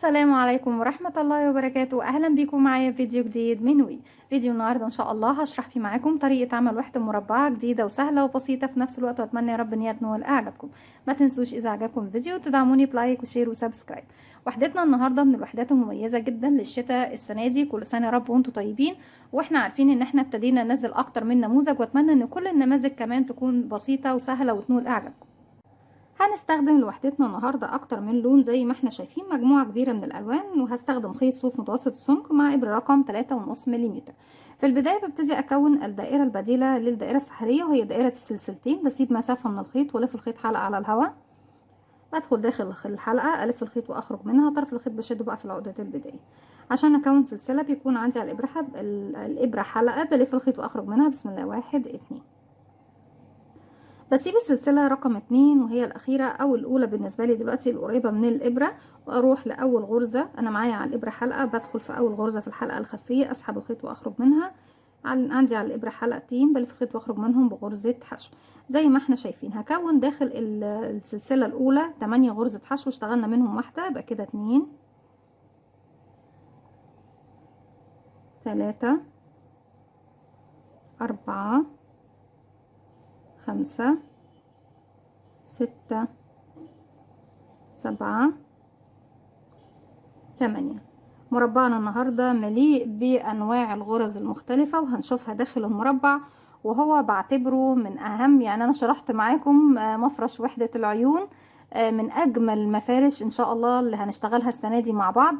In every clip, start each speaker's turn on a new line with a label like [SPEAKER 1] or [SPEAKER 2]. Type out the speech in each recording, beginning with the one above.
[SPEAKER 1] السلام عليكم ورحمة الله وبركاته. أهلا بكم معايا في فيديو جديد من وي. فيديو النهاردة إن شاء الله هشرح فيه معاكم طريقة عمل وحدة مربعة جديدة وسهلة وبسيطة في نفس الوقت، وأتمنى يا رب إن هي تنول إعجابكم. ما تنسوش إذا عجبكم الفيديو تدعموني بلايك وشير وسبسكرايب. وحدتنا النهاردة من الوحدات المميزة جدا للشتاء السنة دي، كل سنة يا رب وانتم طيبين. واحنا عارفين إن احنا ابتدينا ننزل أكتر من نموذج، وأتمنى إن كل النماذج كمان تكون بسيطة وسهلة وتنول إعجابكم. هنستخدم لوحدتنا النهاردة اكتر من لون زي ما احنا شايفين، مجموعة كبيرة من الالوان، وهستخدم خيط صوف متوسط السمك مع ابرة رقم 3.5 ملم. في البداية ببتدي اكون الدائرة البديلة للدائرة السحرية، وهي دائرة السلسلتين. بسيب مسافة من الخيط والف الخيط حلقة على الهواء، بدخل داخل الحلقة الف الخيط واخرج منها. طرف الخيط بشده بقى في العقدة البداية. عشان اكون سلسلة بيكون عندي على الابرة حلقة، بلف الخيط واخرج منها. بسم الله، 1 2. بسيب السلسلة رقم 2 وهي الأخيرة أو الأولى بالنسبة لي دلوقتي، القريبة من الإبرة، وأروح لأول غرزة. أنا معايا على الإبرة حلقة، بدخل في أول غرزة في الحلقة الخلفية، أسحب الخيط وأخرج منها. عندي على الإبرة حلقتين، بلف الخيط وأخرج منهم بغرزة حشو زي ما احنا شايفين. هكون داخل السلسلة الأولى 8 غرزة حشو، اشتغلنا منهم واحدة، يبقى كده 2 3 4 5 6 7 8. مربعنا النهاردة مليء بأنواع الغرز المختلفة، وهنشوفها داخل المربع، وهو بعتبره من أهم، يعني أنا شرحت معاكم مفرش وحدة العيون، من أجمل المفارش إن شاء الله اللي هنشتغلها السنة دي مع بعض.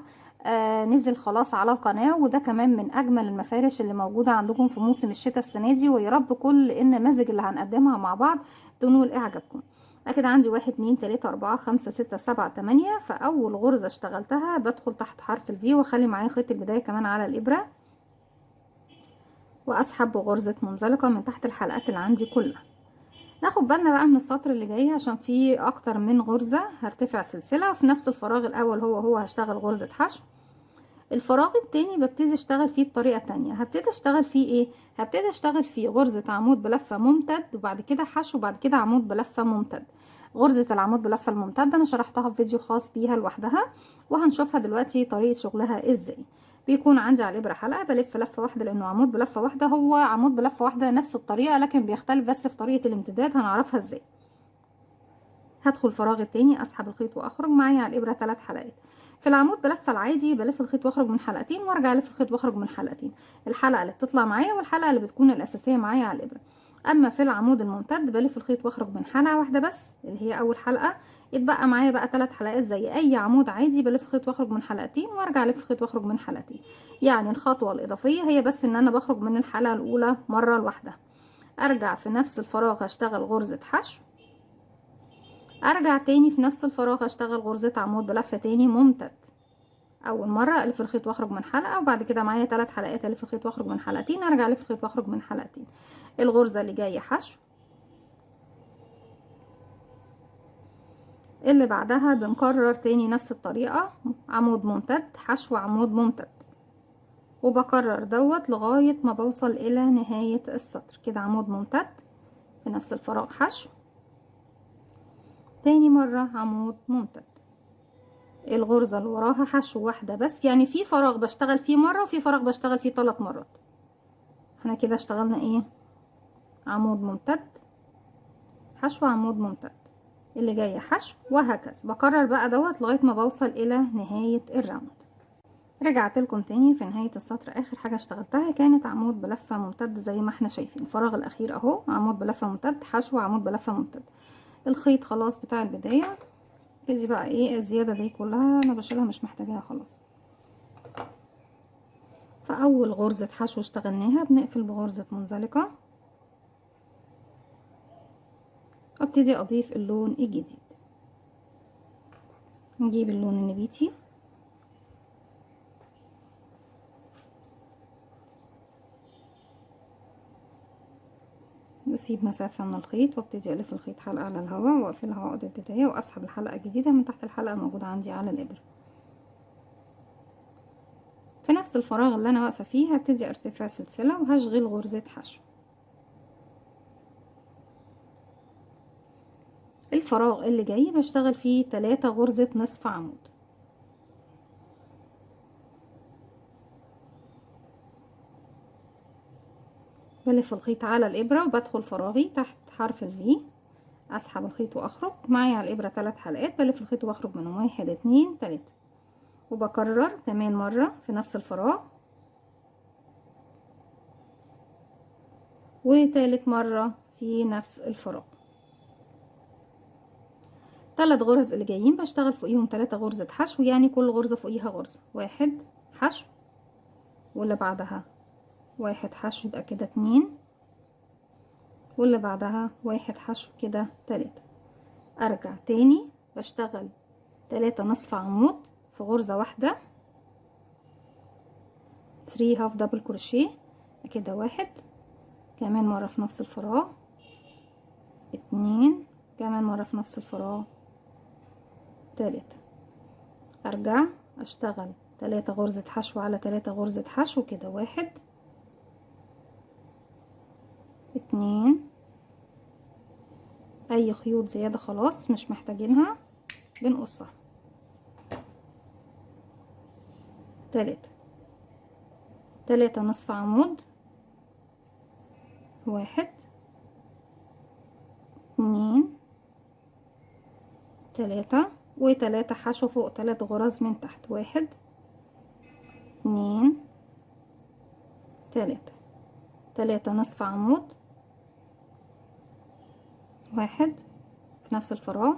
[SPEAKER 1] نزل خلاص على القناة، وده كمان من أجمل المفارش اللي موجودة عندكم في موسم الشتاء السنة دي، ويا رب كل النماذج اللي هنقدمها مع بعض تنول إعجابكم. اكيد عندي 1 2 3 4 5 6 7 8. فاول غرزة اشتغلتها بدخل تحت حرف الفي، واخلي معايا خيط البداية كمان على الابرة، واسحب بغرزة منزلقة من تحت الحلقات اللي عندي كلها. ناخد بالنا بقى من السطر اللي جاي، عشان فيه اكتر من غرزة هرتفع سلسلة. وفي نفس الفراغ الاول هو هشتغل غرزة حشو. الفراغ التاني ببتدي اشتغل فيه بطريقة تانية. هبتدي اشتغل فيه ايه؟ هبتدي اشتغل فيه غرزة عمود بلفة ممتد، وبعد كده حشو، وبعد كده عمود بلفة ممتد. غرزة العمود بلفة الممتدة انا شرحتها في فيديو خاص بيها لوحدها، وهنشوفها دلوقتي طريقة شغلها ازاي. بيكون عندي على الابرة حلقة، بلف لفة واحدة لانه عمود بلفة واحدة. هو عمود بلفة واحدة نفس الطريقة، لكن بيختلف بس في طريقة الامتداد، هنعرفها ازاي. هدخل الفراغ التاني، اسحب الخيط واخرج معايا على الابرة 3 حلقات. في العمود بلفه العادي بلف الخيط واخرج من حلقتين، وارجع الف الخيط واخرج من حلقتين. الحلقه اللي بتطلع معايا والحلقه اللي بتكون الاساسيه معايا على الابره. اما في العمود الممتد بلف الخيط واخرج من حلقه واحده بس اللي هي اول حلقه، يتبقى معايا بقى 3 حلقات زي اي عمود عادي، بلف الخيط واخرج من حلقتين، وارجع الف الخيط واخرج من حلقتين. يعني الخطوه الاضافيه هي بس ان انا بخرج من الحلقه الاولى مره لوحدها. ارجع في نفس الفراغ اشتغل غرزه حشو، ارجع تاني في نفس الفراغ اشتغل غرزة عمود بلفة تاني ممتد. اول مرة الف الخيط واخرج من حلقة، وبعد كده معايا 3 حلقات الف الخيط واخرج من حلقتين، ارجع الف الخيط واخرج من حلقتين. الغرزة اللي جاية حشو، اللي بعدها بنكرر تاني نفس الطريقة، عمود ممتد حشو عمود ممتد، وبكرر دوت لغاية ما بوصل الى نهاية السطر. كده عمود ممتد في نفس الفراغ حشو، تاني مرة عمود ممتد، الغرزة اللي وراها حشو واحدة بس. يعني في فراغ بشتغل فيه مرة، وفي فراغ بشتغل فيه 3 مرات. احنا كده اشتغلنا ايه؟ عمود ممتد حشو عمود ممتد، اللي جاي حشو، وهكذا بكرر بقى دوت لغاية ما بوصل الى نهاية الراوند. رجعت لكم تاني في نهاية السطر. اخر حاجة اشتغلتها كانت عمود بلفة ممتد زي ما احنا شايفين. الفراغ الاخير اهو عمود بلفة ممتد حشو عمود بلفة ممتد. الخيط خلاص بتاع البداية، تيجي بقى ايه الزيادة دي كلها انا بشيلها مش محتاجاها خلاص. فأول غرزة حشو اشتغلناها بنقفل بغرزة منزلقة، وابتدي أضيف اللون الجديد. نجيب اللون النبيتي، بسيب مسافة من الخيط، وابتدي ألف الخيط حلقة على الهواء، وأقفلها عقدة بداية، وأسحب الحلقة الجديدة من تحت الحلقة الموجودة عندي على الإبرة. في نفس الفراغ اللي أنا واقفة فيه هبتدي أرتفع سلسلة، وهشغل غرزة حشو. الفراغ اللي جاي بشتغل فيه 3 غرزة نصف عمود. بلف الخيط على الابرة وبدخل فراغي تحت حرف الفي، اسحب الخيط واخرج معايا على الابرة 3 حلقات، بلف الخيط واخرج منهم 1 2 3، وبكرر كمان مرة في نفس الفراغ، وتالت مرة في نفس الفراغ. 3 غرز اللي جايين بشتغل فوقيهم 3 غرزة حشو، يعني كل غرزة فوقيها غرزة، 1 حشو، واللي بعدها 1 حشو، يبقى كده 2، واللي بعدها 1 حشو، كده 3. ارجع تاني بشتغل 3 نصف عمود في غرزة واحدة، 3 هاف دبل كروشيه، كده 1، كمان مرة في نفس الفراغ، 2، كمان مرة في نفس الفراغ، 3. ارجع اشتغل 3 غرزة حشو على 3 غرزة حشو، كده 1 2، اي خيوط زيادة خلاص مش محتاجينها بنقصها، 3 نصف عمود، 1 2 3، و3 حشو فوق 3 غرز من تحت، 1 2 3، 3 نصف عمود، 1 في نفس الفراغ،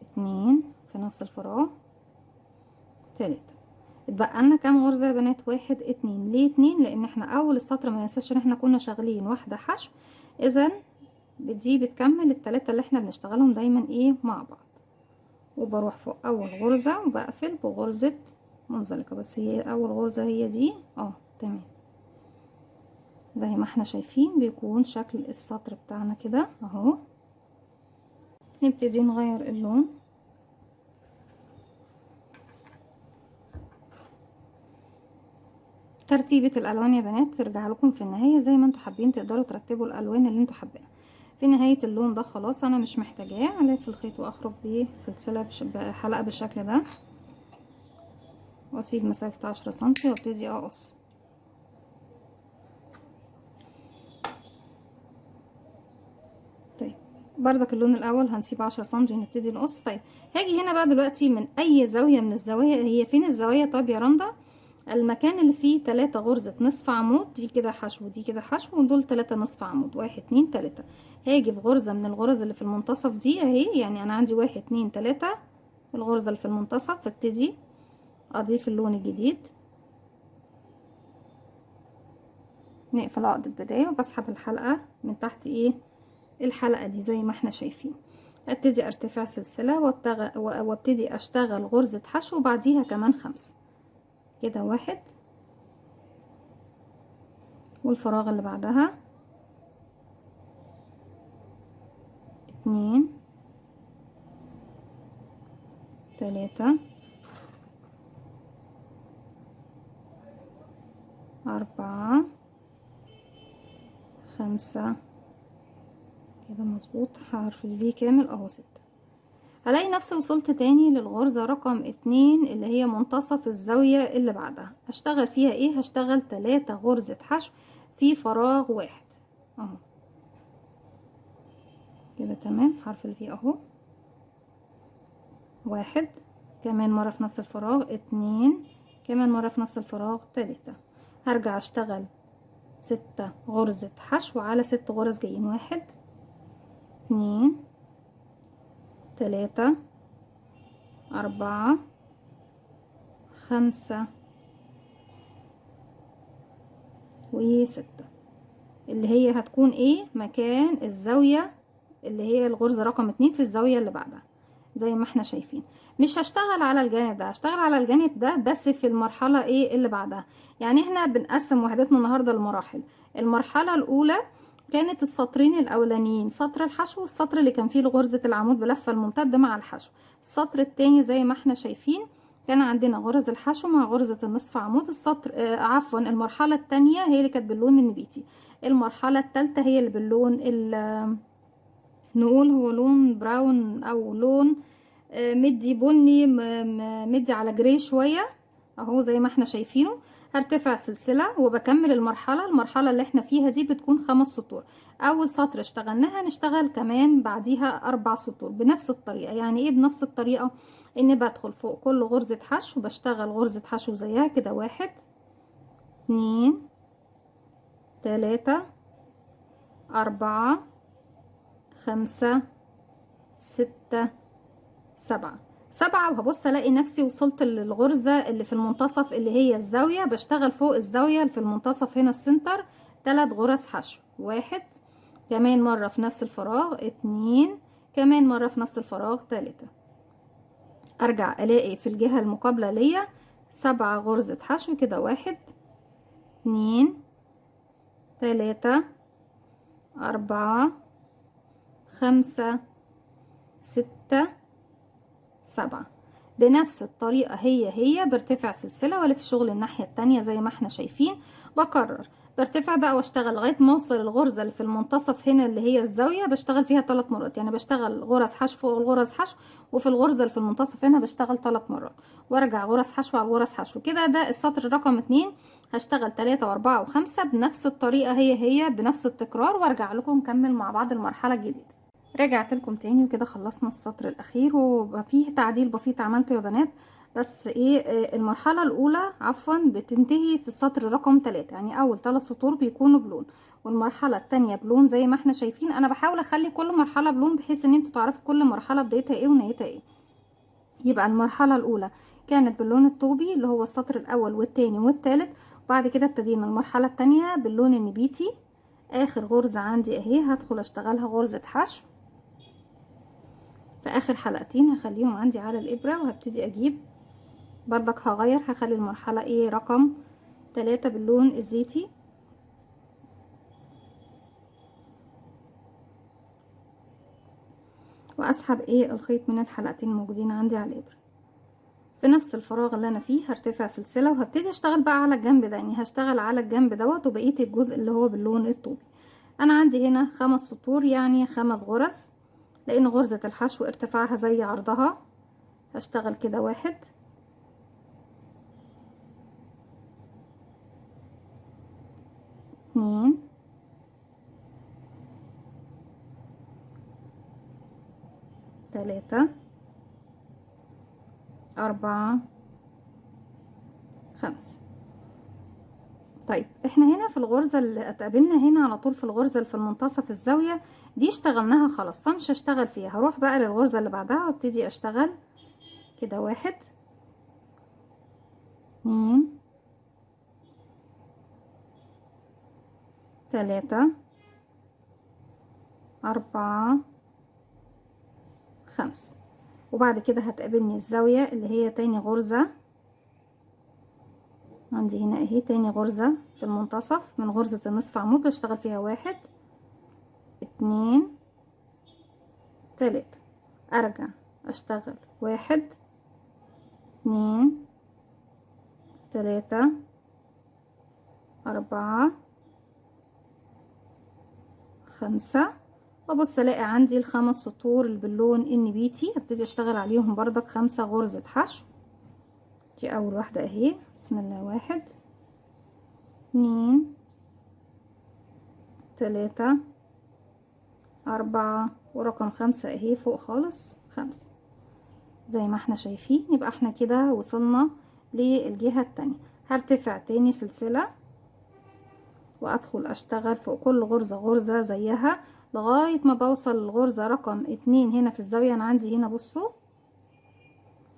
[SPEAKER 1] 2 في نفس الفراغ، 3. اتبقى لنا كام غرزة يا بنات؟ 1 2. ليه 2؟ لان احنا اول السطر ما ننساش ان احنا كنا شغالين واحدة حشو، اذا دي بتكمل ال3 اللي احنا بنشتغلهم دايما ايه مع بعض. وبروح فوق اول غرزة وبقفل بغرزة منزلقة، بس هي اول غرزة هي دي، تمام. زي ما احنا شايفين بيكون شكل السطر بتاعنا كده اهو. نبتدي نغير اللون، ترتيبة الالوان يا بنات ترجع لكم في النهاية، زي ما انتوا حابين تقدروا ترتبوا الالوان اللي انتوا حابينها. في نهاية اللون ده خلاص انا مش محتاجاه، الف الخيط واخرج بسلسلة بحلقة بالشكل ده، واسيب مسافة 10 سنتي وابتدي اقص. طيب بردك اللون الاول هنسيب 10 سنتي ونبتدي نقص. طيب هاجي هنا بقى دلوقتي من اي زاوية من الزوايا، هي فين الزوايا؟ طب يا رندا المكان اللي فيه 3 غرزة نصف عمود، دي كده حشو ودي كده حشو، ودول 3 نصف عمود، 1 2 3. هاجي في غرزة من الغرز اللي في المنتصف دي اهي، يعني انا عندي 1 2 3 الغرزة اللي في المنتصف، ببتدي اضيف اللون الجديد، نقفل عقدة بداية وبسحب الحلقة من تحت ايه الحلقة دي زي ما احنا شايفين. ابتدي ارتفع سلسلة وابتدي اشتغل غرزة حشو وبعديها كمان 5، كده 1، والفراغ اللي بعدها 2 3 4 5، كده مظبوط حرف الفي كامل اهو 6. هلاقي نفسي وصلت تاني للغرزة رقم 2 اللي هي منتصف الزاوية اللي بعدها، هشتغل فيها ايه؟ هشتغل 3 غرزة حشو في فراغ 1 اهو، كده تمام. حرف الفي اهو، 1 كمان مرة في نفس الفراغ، 2 كمان مرة في نفس الفراغ، 3. هرجع اشتغل 6 غرزة حشو على 6 غرز جايين، 1 2 3 4 5 و6، اللي هي هتكون ايه مكان الزاوية اللي هي الغرزة رقم 2 في الزاوية اللي بعدها زي ما احنا شايفين. مش هشتغل على الجانب ده، هشتغل على الجانب ده بس في المرحلة ايه اللي بعدها. يعني احنا بنقسم وحدتنا النهاردة لمراحل. المرحلة الاولى كانت السطرين الاولانيين، سطر الحشو والسطر اللي كان فيه غرزة العمود بلفة الممتد مع الحشو. السطر التاني زي ما احنا شايفين كان عندنا غرز الحشو مع غرزة النصف عمود. السطر عفوا المرحلة التانية هي اللي كانت باللون النبيتي، المرحلة التالتة هي اللي باللون نقول هو لون براون او لون مدي بني، مدي على جري شوية اهو زي ما احنا شايفينه. هرتفع سلسلة وبكمل المرحلة اللي احنا فيها دي بتكون 5 سطور. اول سطر اشتغلناها نشتغل كمان بعديها 4 سطور بنفس الطريقة. يعني ايه بنفس الطريقة؟ اني بدخل فوق كل غرزة حشو بشتغل غرزة حشو زيها كده، 1 2 3 4 5 6 7 وهبص الاقي نفسي وصلت للغرزة اللي في المنتصف اللي هي الزاوية. بشتغل فوق الزاوية اللي في المنتصف هنا السنتر 3 غرز حشو، 1 كمان مرة في نفس الفراغ، 2 كمان مرة في نفس الفراغ، 3. ارجع الاقي في الجهة المقابلة ليا 7 غرزة حشو كده، 1 2 3 4 5 6 7 بنفس الطريقة. هي برتفع سلسلة والف شغل الناحية التانية زي ما احنا شايفين. بكرر برتفع بقى واشتغل لغاية ما اوصل الغرزة اللي في المنتصف هنا اللي هي الزاوية. بشتغل فيها 3 مرات، يعني بشتغل غرز حشو فوق الغرز حشو، وفي الغرزة اللي في المنتصف هنا بشتغل 3 مرات وارجع غرز حشو على الغرز حشو كده. ده السطر رقم 2. هشتغل 3 و4 و5 بنفس الطريقة هي بنفس التكرار، وارجع لكم نكمل مع بعض المرحلة الجديدة. رجعت لكم تاني وكده خلصنا السطر الاخير، وبقى فيه تعديل بسيط عملته يا بنات. بس ايه، المرحلة الاولى عفوا بتنتهي في السطر رقم 3. يعني اول 3 سطور بيكونوا بلون، والمرحلة التانية بلون زي ما احنا شايفين. انا بحاول اخلي كل مرحلة بلون بحيث ان انتوا تعرفوا كل مرحلة بدايتها ايه ونهايتها ايه. يبقى المرحلة الاولى كانت باللون الطوبي اللي هو السطر الاول والتاني والتالت، وبعد كده ابتدينا المرحلة التانية باللون النبيتي. اخر غرزة عندي اهي هدخل اشتغلها غرزة حشو. في اخر حلقتين هخليهم عندي على الابرة، وهبتدي اجيب بردك هخلي المرحلة ايه رقم 3 باللون الزيتي. واسحب ايه الخيط من الحلقتين الموجودين عندي على الابرة. في نفس الفراغ اللي انا فيه هرتفع سلسلة وهبتدي اشتغل بقى على الجنب ده. يعني هشتغل على الجنب دوت وبقية الجزء اللي هو باللون الطوبي. انا عندي هنا 5 سطور يعني 5 غرز، لان غرزة الحشو ارتفاعها زي عرضها. هشتغل كده 1 2 3 4 5. طيب احنا هنا في الغرزة اللي اتقابلنا هنا على طول في الغرزة اللي في المنتصف الزاوية دي اشتغلناها خلاص، فمش هشتغل فيها. هروح بقى للغرزة اللي بعدها وابتدي اشتغل كده 1 2 3 4 5. وبعد كده هتقابلني الزاوية اللي هي تاني غرزة عندي هنا اهي. تاني غرزة في المنتصف من غرزة النصف عمود بشتغل فيها 1 2 3. ارجع اشتغل 1 2 3 4 5. وابص الاقي عندي ال5 سطور اللي باللون النبيتي. هبتدي اشتغل عليهم بردك 5 غرزة حشو. دي اول واحدة اهي، بسم الله. 1 2 3 4 ورقم 5 اهي فوق خالص 5 زي ما احنا شايفين. يبقى احنا كده وصلنا للجهة التانية. هرتفع تاني سلسلة وادخل اشتغل فوق كل غرزة غرزة زيها لغاية ما بوصل للغرزة رقم 2 هنا في الزاوية. انا عندي هنا بصوا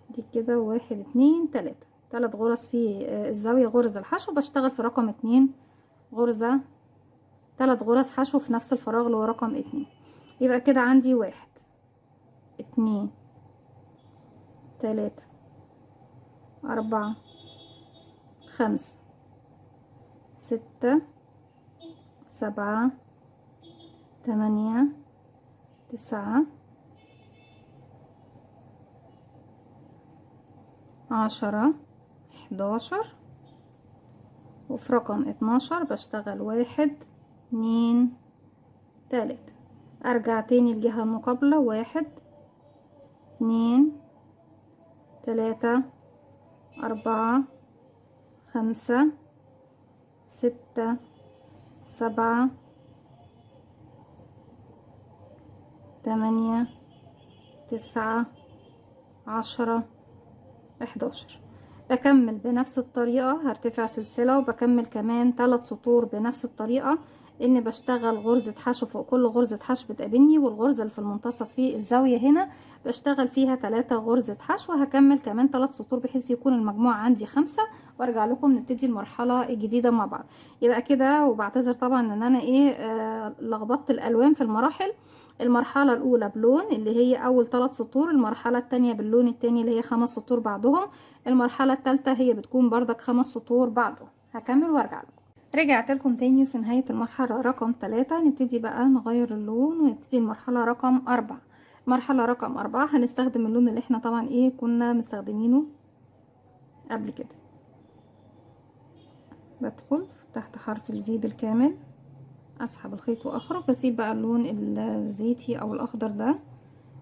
[SPEAKER 1] دي كده 1 2 3 3 غرز في الزاوية غرز الحشو. بشتغل في رقم 2 غرزة 3 غرز حشو في نفس الفراغ اللي هو رقم 2. يبقى كده عندي 1 2 3 4 5 6 7 8 9 10 11. وفي رقم 12 بشتغل 1 2 3. ارجع تاني الجهة المقابلة 1 2 3 4 5 6 7 8 9 10 11. بكمل بنفس الطريقة، هرتفع سلسلة وبكمل كمان 3 سطور بنفس الطريقة، ان بشتغل غرزة حشو فوق كل غرزة حشو بتقابلني، والغرزة اللي في المنتصف في الزاوية هنا بشتغل فيها 3 غرزة حشو. هكمل كمان 3 سطور بحيث يكون المجموع عندي 5، وارجع لكم نبتدي المرحلة الجديدة مع بعض. يبقى كده، وبعتذر طبعا ان انا لخبطت الالوان في المراحل. المرحلة الأولى بلون اللي هي أول 3 سطور، المرحلة التانية باللون التاني اللي هي 5 سطور بعدهم، المرحلة التالتة هي بتكون بردك 5 سطور بعده. هكمل وارجع لكم. رجعت لكم تاني في نهاية المرحلة رقم 3. نبتدي بقى نغير اللون ونبتدي المرحلة رقم 4. مرحلة رقم 4 هنستخدم اللون اللي احنا طبعا كنا مستخدمينه قبل كده. بدخل تحت حرف الفي بالكامل، اسحب الخيط واخرج، اسيب بقى اللون الزيتي او الاخضر ده،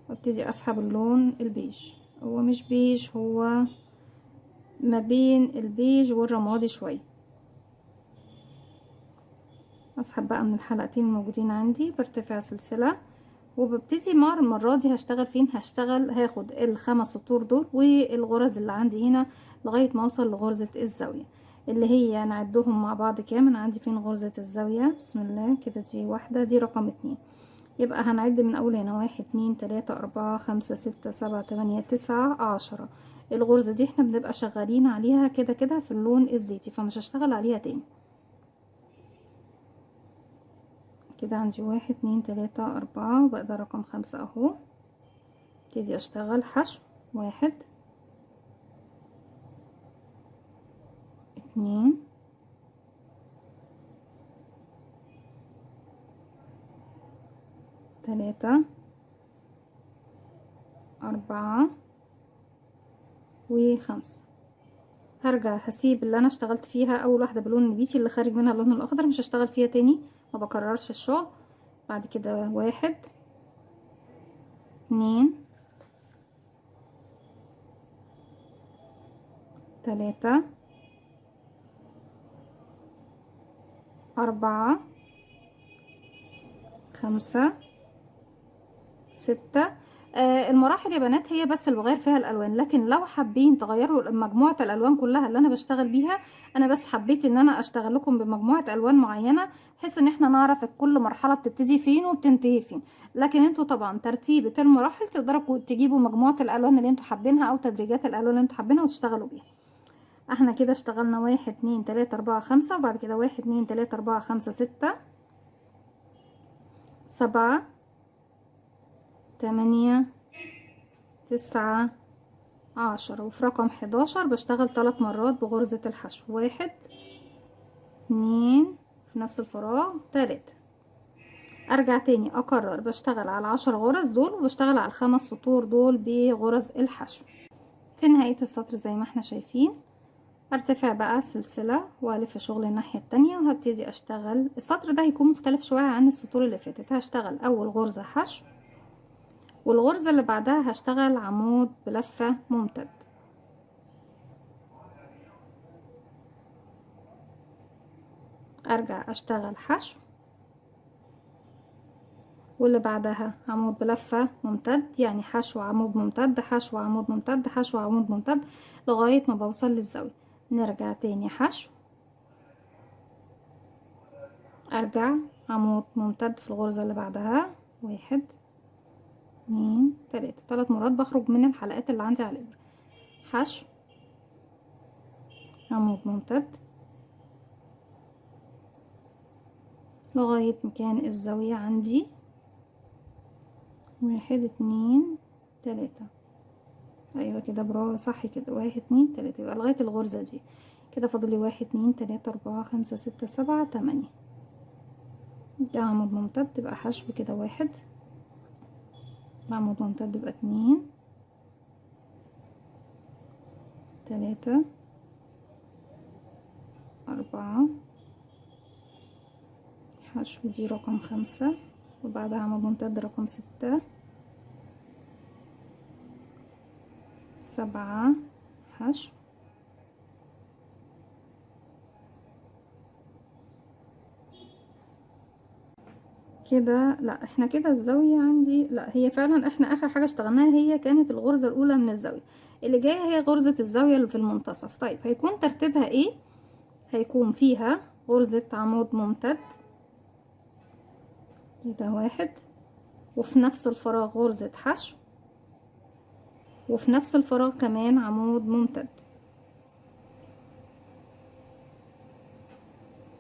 [SPEAKER 1] وابتدي اسحب اللون البيج. هو مش بيج، هو ما بين البيج والرمادي شويه. اسحب بقى من الحلقتين الموجودين عندي، برتفع سلسله وببتدي المره دي هشتغل فين؟ هاخد ال5 سطور دول والغرز اللي عندي هنا لغايه ما اوصل لغرزه الزاويه اللي هي نعدهم مع بعض كام. انا عندي فين غرزه الزاويه؟ بسم الله كده، دي واحده، دي رقم 2. يبقى هنعد من اول هنا 1 2 3 4 5 6 7 8 9 10. الغرزة دي احنا بنبقى شغالين عليها كده كده في اللون الزيتي، فمش هشتغل عليها تاني. كده عندي 1 2 3 4 وبقى ده رقم 5 اهو. ابتدي اشتغل حشو. 1 2 3 4 و5. هرجع هسيب اللي انا اشتغلت فيها اول واحده بلون النبيتي اللي خارج منها اللون الاخضر، مش هشتغل فيها تاني، ما بكررش الشغل. بعد كده 1 2 3 4 5 6. المراحل يا بنات هي بس اللي بغير فيها الالوان، لكن لو حابين تغيروا مجموعه الالوان كلها اللي انا بشتغل بيها، انا بس حبيت ان انا اشتغل لكم بمجموعه الوان معينه بحيث ان احنا نعرف كل مرحله بتبتدي فين وبتنتهي فين. لكن انتوا طبعا ترتيبه المراحل تقدروا تجيبوا مجموعه الالوان اللي انتوا حابينها او تدريجات الالوان اللي انتوا حابينها وتشتغلوا بيها. احنا كده اشتغلنا 1 2 3 4 5، وبعد كده 1 2 3 4 5 6 7 8 9 10. وفي رقم 11 بشتغل 3 مرات بغرزة الحشو. 1 2 في نفس الفراغ، 3. ارجع تاني اكرر، بشتغل على 10 غرز دول وبشتغل على ال5 سطور دول بغرز الحشو. في نهاية السطر زي ما احنا شايفين ارتفع بقى سلسلة والف شغل الناحية التانية، وهبتدي اشتغل. السطر ده هيكون مختلف شوية عن السطور اللي فاتت. هشتغل اول غرزة حشو، والغرزة اللي بعدها هشتغل عمود بلفة ممتد. ارجع اشتغل حشو، واللي بعدها عمود بلفة ممتد، يعني حشو عمود ممتد حشو عمود ممتد حشو عمود ممتد لغاية ما بوصل للزاوية. نرجع تاني حشو، ارجع عمود ممتد في الغرزة اللي بعدها. 1 2 3. 3 مرات بخرج من الحلقات اللي عندي على الابرة. حشو عمود ممتد لغاية مكان الزاوية عندي. 1 2 3. ايوه كده، برافو، صح كده. 1 2 3. يبقى لغاية الغرزة دي كده فاضلي 1 2 3 4 5 6 7 8. ده عمود ممتد يبقى حشو كده. 1 عمود ممتد يبقى 2 3 4 حشو، دي رقم 5، وبعدها عمود ممتد رقم 6 7 حشو كده لا، احنا كده الزاوية عندي، لا هي فعلا احنا اخر حاجة اشتغلناها هي كانت الغرزة الاولى من الزاوية. اللي جاية هي غرزة الزاوية اللي في المنتصف. طيب هيكون ترتيبها ايه؟ هيكون فيها غرزة عمود ممتد كده واحد، وفي نفس الفراغ غرزة حشو، وفي نفس الفراغ كمان عمود ممتد.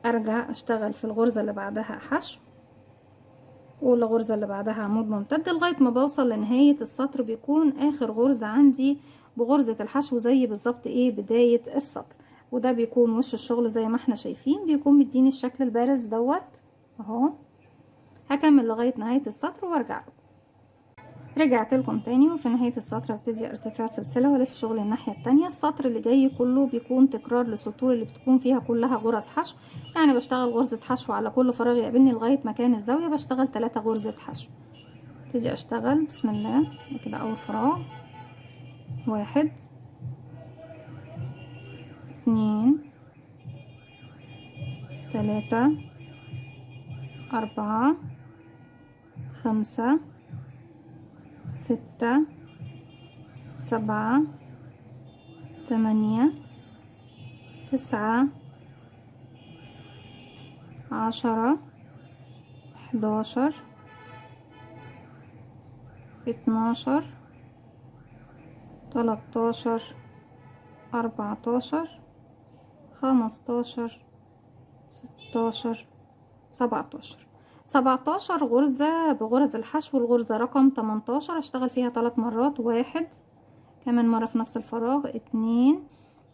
[SPEAKER 1] ارجع اشتغل في الغرزة اللي بعدها حشو، والغرزة اللي بعدها عمود ممتد لغاية ما بوصل لنهاية السطر. بيكون اخر غرزة عندي بغرزة الحشو زي بالظبط ايه بداية السطر. وده بيكون وش الشغل زي ما احنا شايفين، بيكون مديني الشكل البارز دوت اهو. هكمل لغاية نهاية السطر وارجع لكم. رجعت لكم تاني، وفي نهاية السطر ابتدي ارتفاع سلسلة والف شغل الناحية التانية. السطر اللي جاي كله بيكون تكرار للسطور اللي بتكون فيها كلها غرز حشو. يعني بشتغل غرزة حشو على كل فراغ يقابلني لغاية مكان الزاوية، بشتغل 3 غرزة حشو. ابتدي اشتغل بسم الله كده. اول فراغ واحد، اتنين، تلاتة، اربعة، خمسة، ستة، سبعة، تمانية، تسعة، 10، 11، 12، 13، 14، 15، 16، 17. 17 غرزة بغرز الحشو. الغرزة رقم 18 اشتغل فيها 3 مرات. واحد، كمان مرة في نفس الفراغ، اتنين،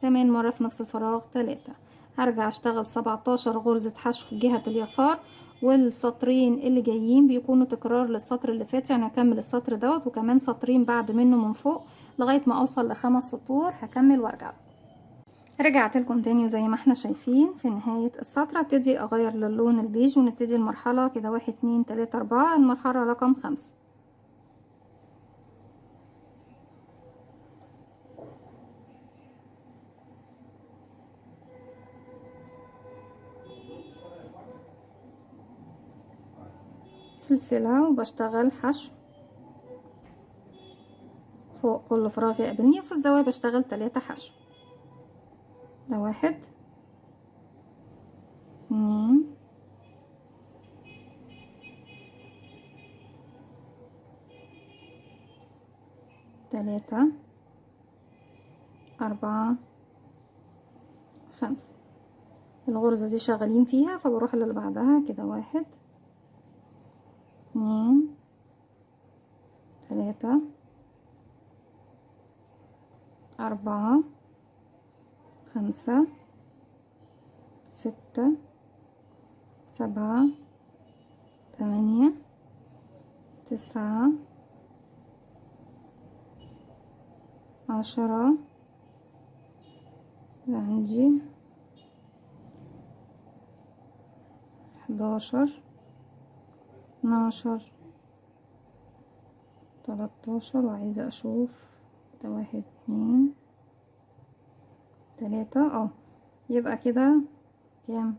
[SPEAKER 1] كمان مرة في نفس الفراغ، 3. هرجع اشتغل 17 غرزة حشو جهة اليسار. والسطرين اللي جايين بيكونوا تكرار للسطر اللي فات، يعني هكمل السطر دوت وكمان سطرين بعد منه من فوق لغاية ما اوصل ل5 سطور. هكمل وارجع. رجعت لكم تاني، وزي ما احنا شايفين في نهاية السطر ابتدي اغير للون البيج ونبتدي المرحلة كده. 1 2 3 4، المرحلة رقم 5. سلسلة وبشتغل حشو فوق كل فراغ يقابلني، وفي الزاوية بشتغل 3 حشو. ده 1 2 3 4 5. الغرزة دي شغالين فيها، فبروح اللي بعدها كده. 1 2 3 4 5 6 7 8 9 10. عندي 11 12 13. وعايزة اشوف ده 1 2 3 يبقى كده كام؟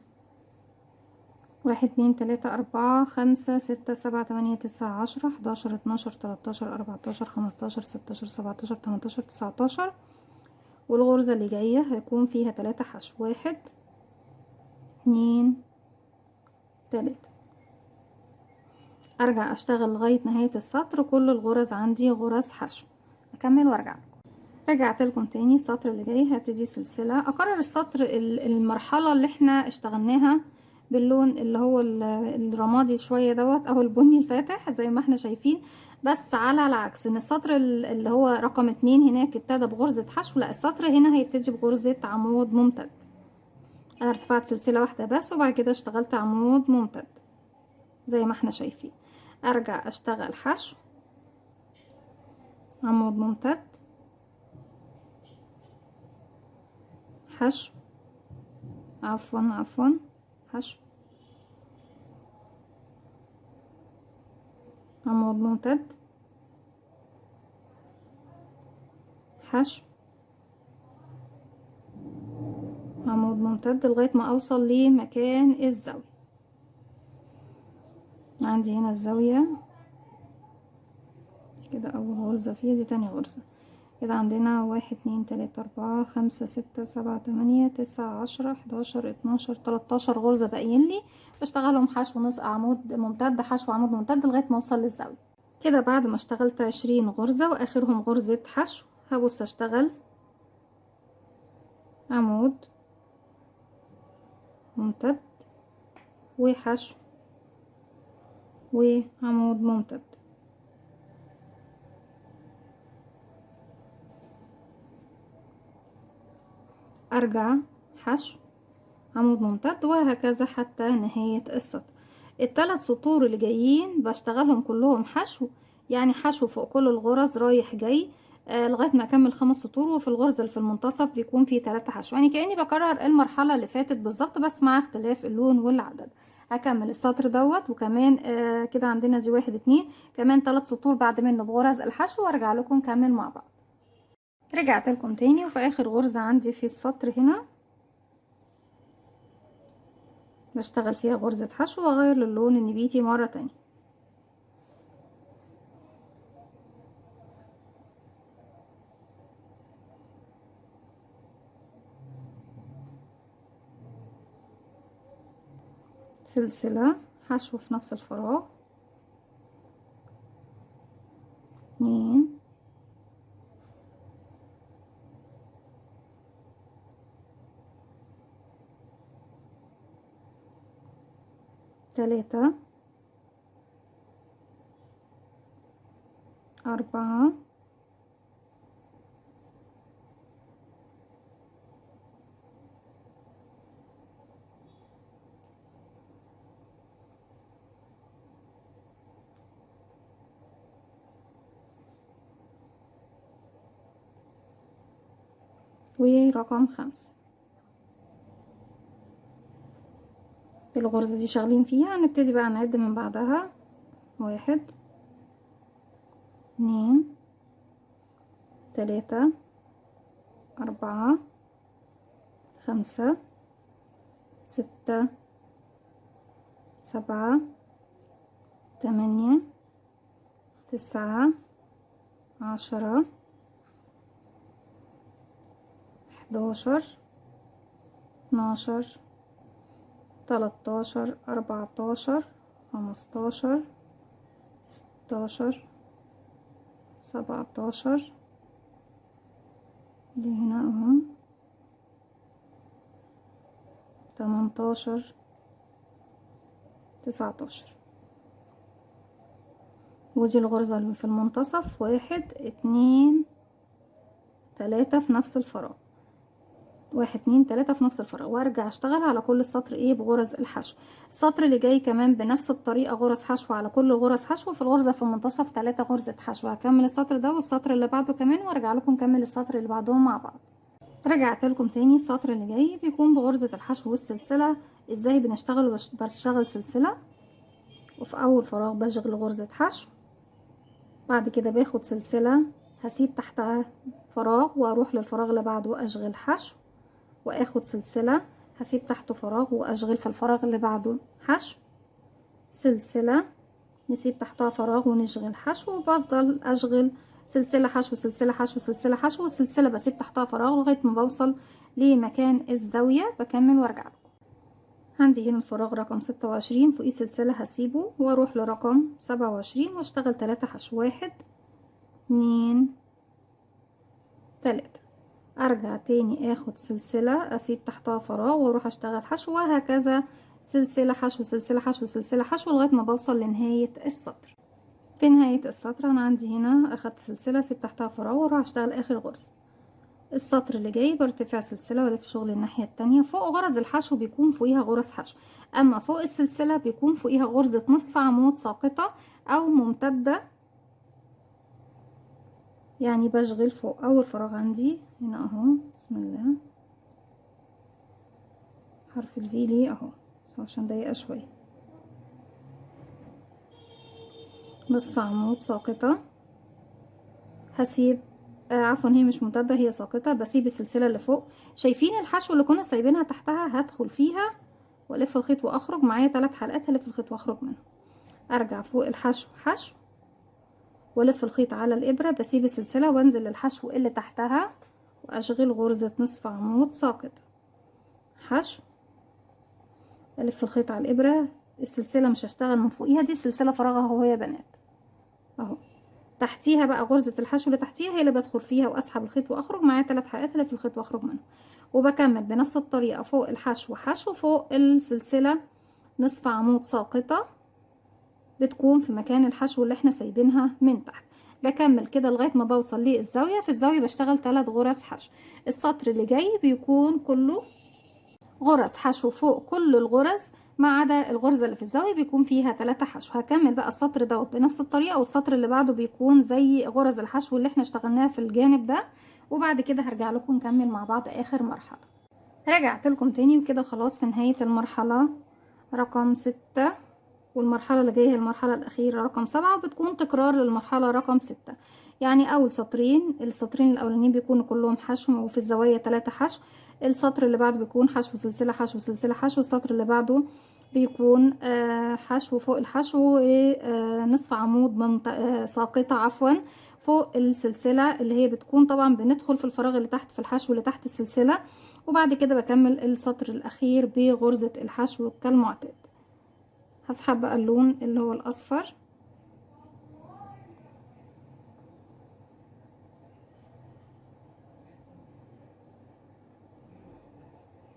[SPEAKER 1] 1 2 3 4 5 6 7 8 9 10 11 12 13 14 15 16 17 18 19. والغرزة اللي جاية هيكون فيها 3 حشو. 1 2 3. ارجع اشتغل لغاية نهاية السطر. كل الغرز عندي غرز حشو. اكمل وارجع. رجعت لكم تاني. السطر اللي جاي هبتدي سلسلة. اكرر السطر المرحلة اللي احنا اشتغلناها باللون اللي هو الرمادي شوية دوت او البني الفاتح زي ما احنا شايفين، بس على العكس ان السطر اللي هو رقم 2 هناك ابتدى بغرزة حشو، لا السطر هنا هيبتدي بغرزة عمود ممتد. انا ارتفعت سلسلة واحدة بس، وبعد كده اشتغلت عمود ممتد زي ما احنا شايفين. ارجع اشتغل حشو، عمود ممتد، حشو، عفوا حشو، عمود ممتد، حشو، عمود ممتد لغاية ما اوصل لمكان الزاوية. عندي هنا الزاوية كده اول غرزة فيها، دي تاني غرزة. كده عندنا 1 2 3 4 5 6 7 8 9 10 11 12 13 غرزة باقيين لي، بشتغلهم حشو نص عمود ممتد، حشو عمود ممتد لغاية ما اوصل للزاوية. كده بعد ما اشتغلت 20 غرزة واخرهم غرزة حشو، هبص اشتغل عمود ممتد وحشو وعمود ممتد. ارجع حشو عمود ممتد وهكذا حتى نهاية السطر. الثلاث سطور اللي جايين بشتغلهم كلهم حشو، يعني حشو فوق كل الغرز رايح جاي لغاية ما اكمل 5 سطور، وفي الغرزة اللي في المنتصف بيكون فيه 3 حشو، يعني كأني بكرر المرحلة اللي فاتت بالظبط بس مع اختلاف اللون والعدد. هكمل السطر دوت وكمان كده عندنا دي 1 2 كمان 3 سطور بعد منه بغرز الحشو، وارجع لكم نكمل مع بعض. رجعت لكم تاني، وفي اخر غرزة عندي في السطر هنا بشتغل فيها غرزة حشو واغير للون النبيتي مرة تانية. سلسلة حشو في نفس الفراغ، 2 3 4 ورقم 5. الغرزة دي شغالين فيها، هنبتدي بقى نعد من بعدها 1 2 3 4 5 6 7 8 9 10 11 12 13 14 15 16 17 دي هنا اهو 18 19. ودي الغرزة اللي في المنتصف 1 2 3 في نفس الفراغ، 1 2 3 في نفس الفراغ، وارجع اشتغل على كل سطر ايه بغرز الحشو. السطر اللي جاي كمان بنفس الطريقة غرز حشو على كل غرز حشو، في الغرزة في المنتصف 3 غرزة حشو. هكمل السطر ده والسطر اللي بعده كمان وارجع لكم نكمل السطر اللي بعدهم مع بعض. رجعت لكم تاني. السطر اللي جاي بيكون بغرزة الحشو والسلسلة. ازاي بنشتغل؟ بشتغل سلسلة وفي اول فراغ بشغل غرزة حشو، بعد كده باخد سلسلة هسيب تحتها فراغ واروح للفراغ اللي بعده اشغل حشو، واخد سلسلة هسيب تحته فراغ واشغل في الفراغ اللي بعده حشو، سلسلة نسيب تحتها فراغ ونشغل حشو، وبفضل اشغل سلسلة حشو سلسلة حشو سلسلة حشو، والسلسلة بسيب تحتها فراغ لغاية ما بوصل لمكان الزاوية. بكمل وارجع لكم. عندي هنا الفراغ رقم 26 فوقيه سلسلة هسيبه واروح لرقم 27 واشتغل 3 حشو، 1 2 3، ارجع تاني اخد سلسلة اسيب تحتها فراغ واروح اشتغل حشو، وهكذا سلسلة حشو سلسلة حشو سلسلة حشو لغاية ما بوصل لنهاية السطر. في نهاية السطر انا عندي هنا اخدت سلسلة اسيب تحتها فراغ واروح اشتغل اخر غرزة. السطر اللي جاي برتفع سلسلة والف شغل الناحية التانية. فوق غرز الحشو بيكون فوقيها غرز حشو، اما فوق السلسلة بيكون فوقيها غرزة نصف عمود ساقطة او ممتدة، يعني بشغل فوق اول فراغ عندي هنا اهو، بسم الله، حرف الفي ليه اهو بس عشان ضيقة شوية، نصف عمود ساقطة هسيب عفوا هي مش ممتدة هي ساقطة، بسيب السلسلة اللي فوق. شايفين الحشو اللي كنا سايبينها تحتها؟ هدخل فيها والف الخيط واخرج، معايا 3 حلقات هلف الخيط واخرج منها. ارجع فوق الحشو حشو والف الخيط على الابرة، بسيب السلسلة وانزل للحشو اللي تحتها واشغل غرزة نصف عمود ساقط، حشو، الف الخيط على الابرة. السلسلة مش هشتغل من فوقيها، دي السلسلة فراغها اهو يا بنات اهو. تحتيها بقى غرزة الحشو اللي تحتيها هي اللي بدخل فيها واسحب الخيط واخرج معايا 3 حلقات اللي في الخيط واخرج منهم، وبكمل بنفس الطريقة فوق الحشو حشو فوق السلسلة نصف عمود ساقطة بتكون في مكان الحشو اللي احنا سايبينها من تحت. بكمل كده لغاية ما بوصل للزاوية، في الزاوية بشتغل 3 غرز حشو. السطر اللي جاي بيكون كله غرز حشو فوق كل الغرز ما عدا الغرزة اللي في الزاوية بيكون فيها 3 حشو. هكمل بقى السطر دوت بنفس الطريقة، والسطر اللي بعده بيكون زي غرز الحشو اللي احنا اشتغلناها في الجانب ده، وبعد كده هرجع لكم نكمل مع بعض اخر مرحلة. رجعت لكم تاني وكده خلاص في نهاية المرحلة رقم 6، والمرحلة اللي جاية هي المرحلة الأخيرة رقم 7، وبتكون تكرار للمرحلة رقم 6. يعني أول سطرين، السطرين الأولانيين بيكونوا كلهم حشو وفي الزوايا 3 حشو، السطر اللي بعده بيكون حشو سلسلة حشو سلسلة حشو، السطر اللي بعده بيكون حشو فوق الحشو نصف عمود ساقطة عفوا فوق السلسلة اللي هي بتكون طبعا بندخل في الفراغ اللي تحت في الحشو اللي تحت السلسلة، وبعد كده بكمل السطر الأخير بغرزة الحشو كالمعتاد. هسحب بقى اللون اللي هو الاصفر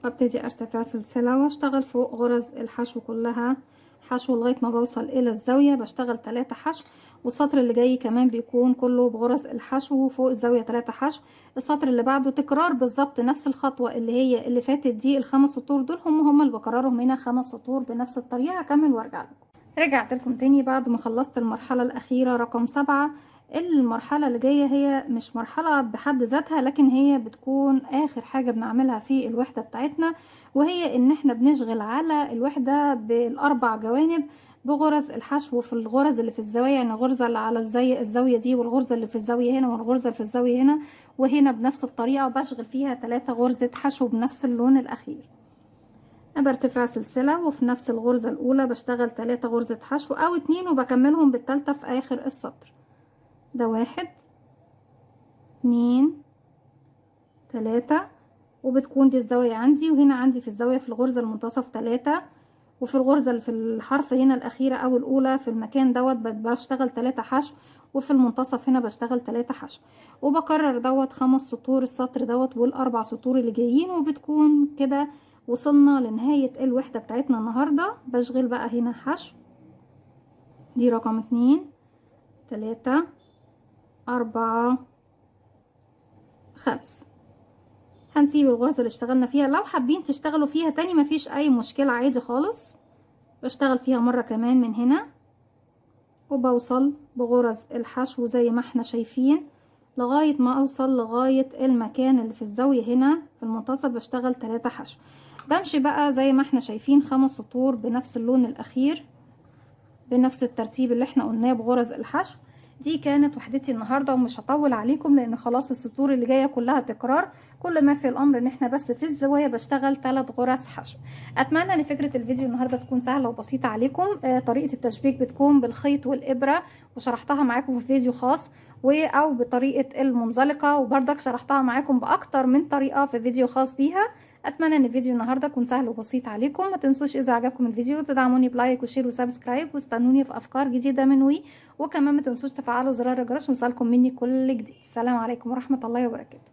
[SPEAKER 1] وابتدي ارتفع سلسلة واشتغل فوق غرز الحشو كلها حشو لغاية ما بوصل الى الزاوية، بشتغل 3 حشو. والسطر اللي جاي كمان بيكون كله بغرز الحشو فوق الزاوية 3 حشو. السطر اللي بعده تكرار بالظبط نفس الخطوة اللي هي اللي فاتت دي، ال5 سطور دول هم اللي بكررهم هنا 5 سطور بنفس الطريقة. هكمل وارجع لكم. رجعت لكم تاني بعد ما خلصت المرحلة الأخيرة رقم 7. المرحلة اللي جاية هي مش مرحلة بحد ذاتها، لكن هي بتكون آخر حاجة بنعملها في الوحدة بتاعتنا، وهي ان احنا بنشغل على الوحدة بالأربع جوانب بغرز الحشو في الغرز اللي في الزاوية، يعني غرزة اللي على الزاوية دي، والغرزة اللي في الزاوية هنا، والغرزة اللي في الزاوية هنا، وهنا بنفس الطريقة، وبشغل فيها 3 غرزة حشو بنفس اللون الأخير. برتفع سلسلة وفي نفس الغرزة الأولى بشتغل 3 غرزة حشو أو 2 وبكملهم بالتالتة في آخر السطر. ده 1 2 3، وبتكون دي الزاوية عندي، وهنا عندي في الزاوية في الغرزة المنتصف 3، وفي الغرزة اللي في الحرف هنا الأخيرة أو الأولى في المكان دوت بشتغل 3 حشو، وفي المنتصف هنا بشتغل 3 حشو، وبكرر دوت 5 سطور السطر دوت والأربع سطور اللي جايين، وبتكون كده وصلنا لنهاية الوحدة بتاعتنا النهاردة. بشغل بقى هنا حشو، دي رقم 2 3 4 5. هنسيب الغرزة اللي اشتغلنا فيها، لو حابين تشتغلوا فيها تاني مفيش اي مشكلة عادي خالص. بشتغل فيها مرة كمان من هنا، وبوصل بغرز الحشو زي ما احنا شايفين لغاية ما اوصل لغاية المكان اللي في الزاوية هنا في المنتصف، بشتغل 3 حشو. بمشي بقى زي ما احنا شايفين 5 سطور بنفس اللون الاخير بنفس الترتيب اللي احنا قلناه بغرز الحشو. دي كانت وحدتي النهارده، ومش هطول عليكم لان خلاص السطور اللي جايه كلها تكرار. كل ما في الامر ان احنا بس في الزوايا بشتغل 3 غرز حشو. اتمنى ان فكره الفيديو النهارده تكون سهله وبسيطه عليكم. طريقه التشبيك بتكون بالخيط والابره، وشرحتها معاكم في فيديو خاص او بطريقه المنزلقه، وبرضك شرحتها معاكم باكتر من طريقه في فيديو خاص بيها. اتمنى ان الفيديو النهارده يكون سهل وبسيط عليكم. ما تنسوش اذا عجبكم الفيديو تدعموني بلايك وشير وسبسكرايب، واستنوني في افكار جديده من وكمان ما تنسوش تفعلوا زرار الجرس ويوصلكم مني كل جديد. السلام عليكم ورحمه الله وبركاته.